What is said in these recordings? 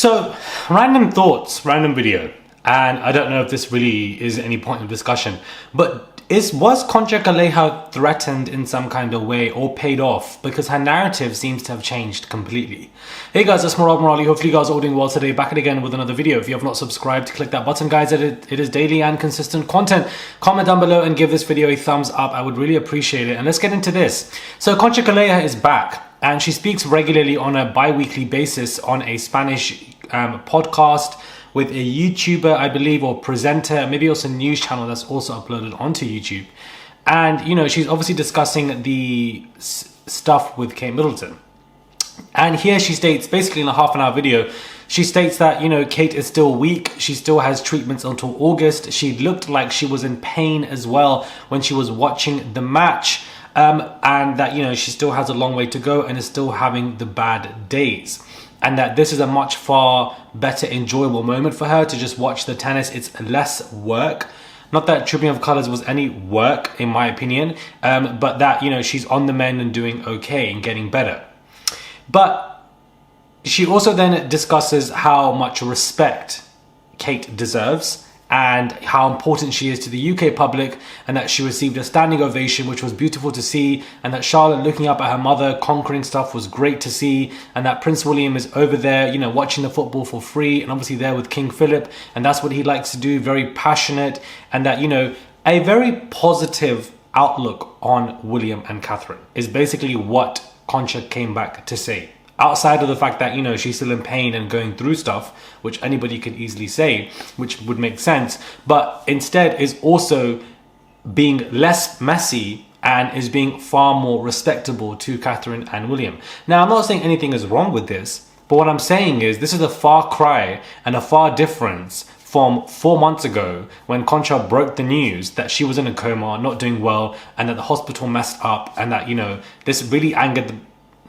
So, random thoughts, random video, and I don't know if this really is any point of discussion, but was Concha Calleja threatened in some kind of way or paid off? Because her narrative seems to have changed completely. Hey guys, it's Murad Morali. Hopefully you guys are all doing well today. Back again with another video. If you have not subscribed, click that button, guys. It is daily and consistent content. Comment down below and give this video a thumbs up. I would really appreciate it. And let's get into this. So Concha Calleja is back, and she speaks regularly on a bi-weekly basis on a Spanish podcast with a YouTuber, I believe, or presenter, maybe also a news channel that's also uploaded onto YouTube. And, you know, she's obviously discussing the stuff with Kate Middleton. And here she states, basically in a half-an-hour video, she states that, you know, Kate is still weak. She still has treatments until August. She looked like she was in pain as well when she was watching the match. And that, you know, she still has a long way to go and is still having the bad days. And that this is a much far better enjoyable moment for her to just watch the tennis. It's less work. Not that Tripping of Colours was any work, in my opinion, but that, you know, she's on the mend and doing okay and getting better. But she also then discusses how much respect Kate deserves and how important she is to the UK public, and that she received a standing ovation, which was beautiful to see, and that Charlotte looking up at her mother conquering stuff was great to see, and that Prince William is over there, you know, watching the football for free, and obviously there with King Philip, and that's what he likes to do, very passionate, and that, you know, a very positive outlook on William and Catherine is basically what Concha came back to say. Outside of the fact that, you know, she's still in pain and going through stuff, which anybody could easily say, which would make sense, but instead is also being less messy and is being far more respectable to Catherine and William. Now, I'm not saying anything is wrong with this, but what I'm saying is this is a far cry and a far difference from 4 months ago when Concha broke the news that she was in a coma, not doing well, and that the hospital messed up, and that, you know, this really angered the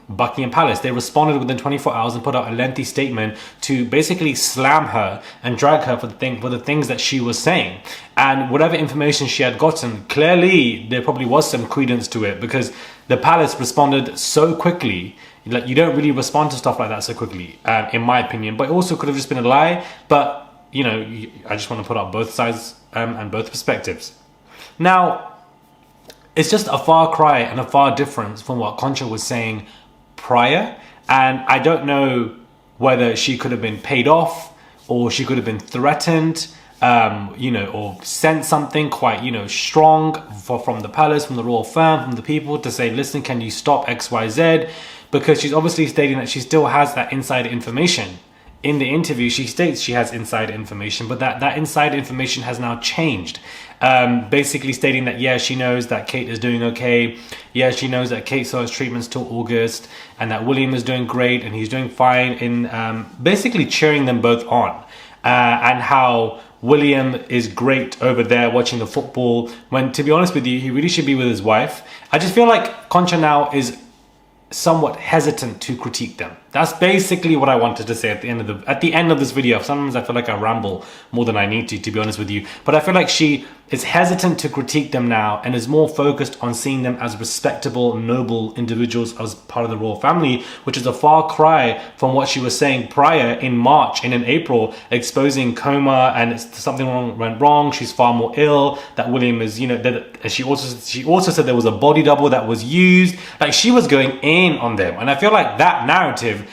Buckingham Palace. They responded within 24 hours and put out a lengthy statement to basically slam her and drag her for the things that she was saying. And whatever information she had gotten, clearly there probably was some credence to it, because the palace responded so quickly. Like, you don't really respond to stuff like that so quickly, in my opinion. But it also could have just been a lie. But, you know, I just want to put out both sides and both perspectives. Now, it's just a far cry and a far difference from what Concha was saying prior, and I don't know whether she could have been paid off or she could have been threatened, you know, or sent something quite, you know, strong from the palace, from the royal firm, from the people to say, listen, can you stop XYZ? Because she's obviously stating that she still has that inside information. In the interview, she states she has inside information, but that inside information has now changed. Basically stating that, yeah, she knows that Kate is doing okay. Yeah, she knows that Kate still has treatments till August, and that William is doing great and he's doing fine, in basically cheering them both on. And how William is great over there watching the football, when, to be honest with you, he really should be with his wife. I just feel like Concha now is somewhat hesitant to critique them. That's basically what I wanted to say at the end of this video. Sometimes I feel like I ramble more than I need to be honest with you. But I feel like she is hesitant to critique them now and is more focused on seeing them as respectable, noble individuals as part of the royal family, which is a far cry from what she was saying prior in March and in April, exposing coma and something went wrong. She's far more ill. That William is, you know, that she also said there was a body double that was used. Like, she was going in on them, and I feel like that narrative,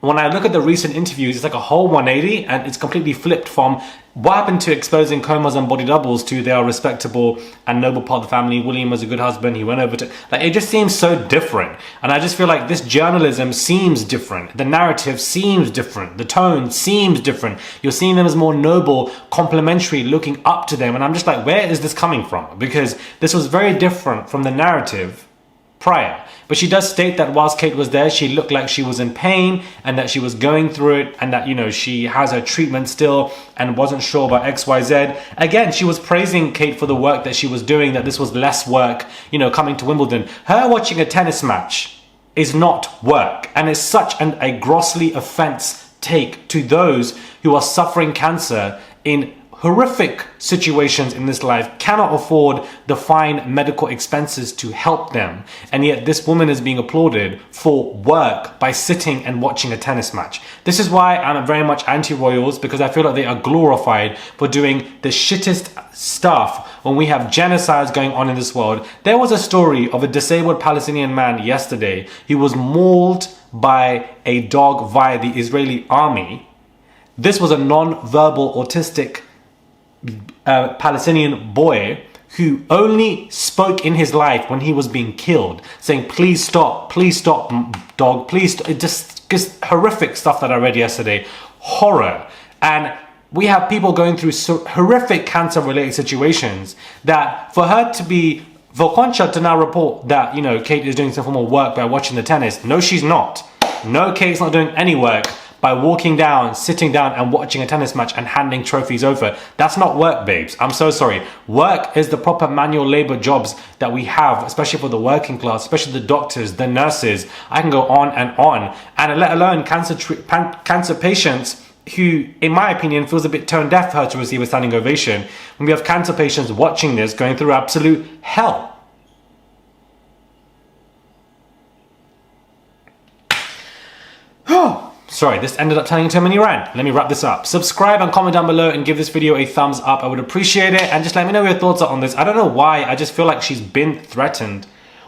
when I look at the recent interviews, it's like a whole 180, and it's completely flipped from what happened to exposing comas and body doubles to they are respectable and noble part of the family. William was a good husband. He went over to, like, it just seems so different. And I just feel like this journalism seems different. The narrative seems different. The tone seems different. You're seeing them as more noble, complimentary, looking up to them. And I'm just like, where is this coming from? Because this was very different from the narrative prior. But she does state that whilst Kate was there, she looked like she was in pain and that she was going through it, and that, you know, she has her treatment still and wasn't sure about XYZ. Again, she was praising Kate for the work that she was doing, that this was less work, you know, coming to Wimbledon. Her watching a tennis match is not work, and it's such a grossly offense take to those who are suffering cancer in horrific situations in this life, cannot afford the fine medical expenses to help them. And yet this woman is being applauded for work by sitting and watching a tennis match. This is why I'm very much anti-royals, because I feel like they are glorified for doing the shittest stuff when we have genocides going on in this world. There was a story of a disabled Palestinian man yesterday who was mauled by a dog via the Israeli army. This was a non-verbal autistic Palestinian boy who only spoke in his life when he was being killed, saying, please stop, dog, please stop. It just horrific stuff that I read yesterday. Horror. And we have people going through horrific cancer-related situations that for Concha to now report that, Kate is doing some form of work by watching the tennis. No, she's not. No, Kate's not doing any work by walking down, sitting down and watching a tennis match and handing trophies over. That's not work, babes. I'm so sorry. Work is the proper manual labor jobs that we have, especially for the working class, especially the doctors, the nurses. I can go on. And let alone cancer patients who, in my opinion, feels a bit tone deaf for her to receive a standing ovation when we have cancer patients watching this going through absolute hell. Sorry, this ended up turning into a mini rant. Let me wrap this up. Subscribe and comment down below and give this video a thumbs up. I would appreciate it. And just let me know your thoughts are on this. I don't know why. I just feel like she's been threatened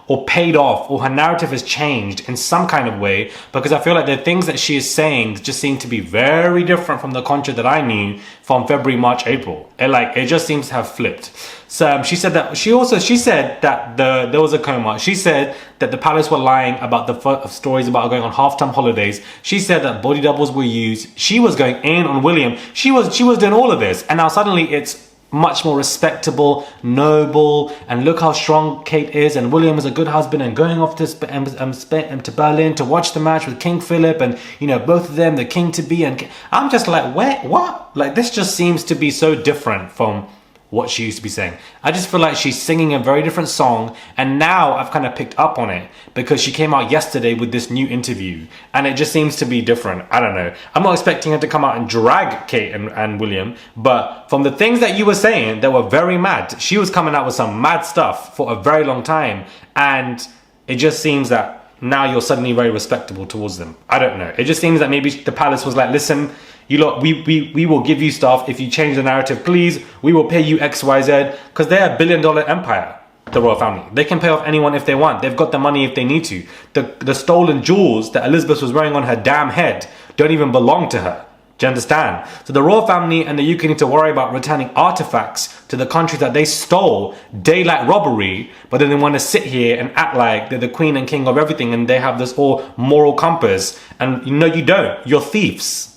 or paid off, or her narrative has changed in some kind of way, because I feel like the things that she is saying just seem to be very different from the Concha that I knew from February, March, April. It just seems to have flipped. So she said that there was a coma. She said that the palace were lying about the stories about going on half-term holidays. She said that body doubles were used. She was going in on William. She was doing all of this, and now suddenly it's much more respectable, noble, and look how strong Kate is, and William is a good husband, and going off to Berlin to watch the match with King Philip, and both of them, the king to be, and I'm just like, wait, what? Like, this just seems to be so different from what she used to be saying. I just feel like she's singing a very different song, and now I've kind of picked up on it because she came out yesterday with this new interview, and it just seems to be different. I don't know. I'm not expecting her to come out and drag Kate and William, but from the things that you were saying that were very mad, she was coming out with some mad stuff for a very long time, and it just seems that now you're suddenly very respectable towards them. I don't know. It just seems that maybe the palace was like, listen, you lot, we will give you stuff if you change the narrative, please. We will pay you XYZ, because they're a billion-dollar empire, the royal family. They can pay off anyone if they want. They've got the money if they need to. The stolen jewels that Elizabeth was wearing on her damn head don't even belong to her. Do you understand? So the royal family and the UK need to worry about returning artifacts to the countries that they stole, daylight robbery, but then they want to sit here and act like they're the queen and king of everything and they have this all moral compass. And you don't. You're thieves.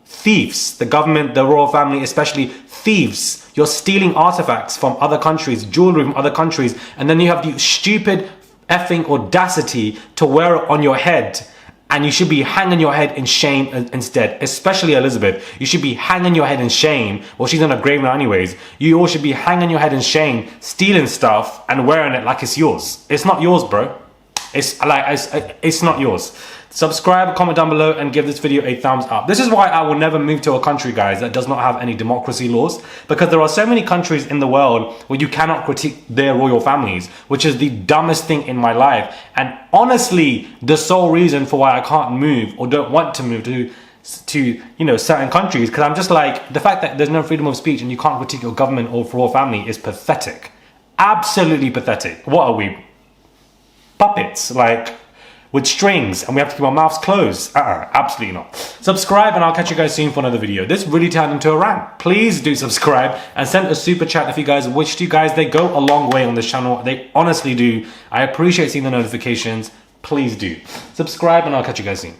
Thieves. The government, the royal family, especially thieves. You're stealing artifacts from other countries, jewelry from other countries, and then you have the stupid effing audacity to wear it on your head. And you should be hanging your head in shame instead, especially Elizabeth. You should be hanging your head in shame. Well, she's in a grave now anyways. You all should be hanging your head in shame, stealing stuff and wearing it like it's yours. It's not yours, bro. It's not yours. Subscribe, comment down below, and give this video a thumbs up. This is why I will never move to a country, guys, that does not have any democracy laws, because there are so many countries in the world where you cannot critique their royal families, which is the dumbest thing in my life. And honestly, the sole reason for why I can't move or don't want to move to certain countries, because I'm just like, the fact that there's no freedom of speech and you can't critique your government or royal family is pathetic. Absolutely pathetic. What are we? Puppets, with strings, and we have to keep our mouths closed? Absolutely not. Subscribe, and I'll catch you guys soon for another video. This really turned into a rant. Please do subscribe and send a super chat if you guys wish to. Guys, they go a long way on this channel. They honestly do. I appreciate seeing the notifications. Please do. Subscribe, and I'll catch you guys soon.